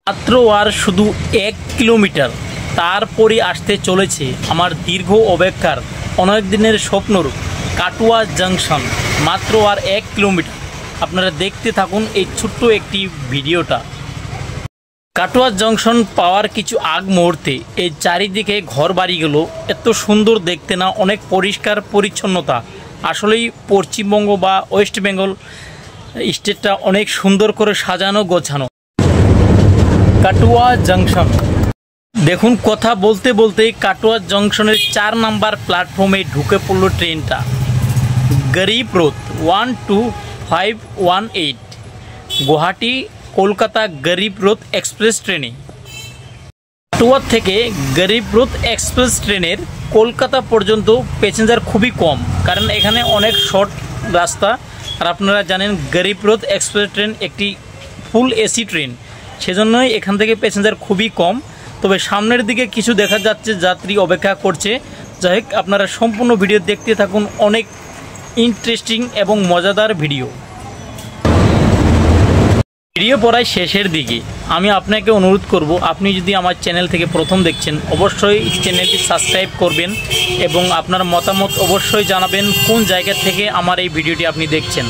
মাত্র আর শুধু 1 কিলোমিটার, তারপরে আসতে চলেছে আমার দীর্ঘ অপেক্ষার অনেক দিনের স্বপ্নর কাটুয়া জাংশন। মাত্র আর 1 কিলোমিটার। আপনারা দেখতে থাকুন এই ছোট্ট একটি ভিডিওটা। কাটুয়া জংশন পাওয়ার কিছু আগ মুহূর্তে এই চারিদিকে ঘর বাড়িগুলো এত সুন্দর দেখতে না, অনেক পরিষ্কার পরিচ্ছন্নতা। আসলেই পশ্চিমবঙ্গ বা ওয়েস্ট বেঙ্গল স্টেটটা অনেক সুন্দর করে সাজানো গোছানো। কাটুয়া জংশন দেখুন, কথা বলতে বলতে কাটুয়া জংশনের 4 নাম্বার প্ল্যাটফর্মে ঢুকে পড়ল ট্রেনটা। গরিব রথ 12518 গুয়াহাটি কলকাতা গরিব রথ এক্সপ্রেস ট্রেনে। কাটুয়া থেকে গরিব রথ এক্সপ্রেস ট্রেনের কলকাতা পর্যন্ত প্যাসেঞ্জার খুবই কম, কারণ এখানে অনেক শর্ট রাস্তা। আর আপনারা জানেন গরিব রথ এক্সপ্রেস ট্রেন একটি ফুল এসি ট্রেন, সেজন্যই এখান থেকে প্যাসেঞ্জার খুবই কম। তবে সামনের দিকে কিছু দেখা যাচ্ছে যাত্রী অপেক্ষা করছে। যাই হোক, আপনারা সম্পূর্ণ ভিডিও দেখতে থাকুন, অনেক ইন্টারেস্টিং এবং মজাদার ভিডিও পড়ায় শেষের দিকে আমি আপনাকে অনুরোধ করব, আপনি যদি আমার চ্যানেল থেকে প্রথম দেখছেন অবশ্যই চ্যানেলটি সাবস্ক্রাইব করবেন এবং আপনার মতামত অবশ্যই জানাবেন কোন জায়গা থেকে আমার এই ভিডিওটি আপনি দেখছেন।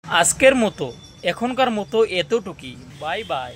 আজকের মতো এখনকার মতো এতটুকুই। Bye bye.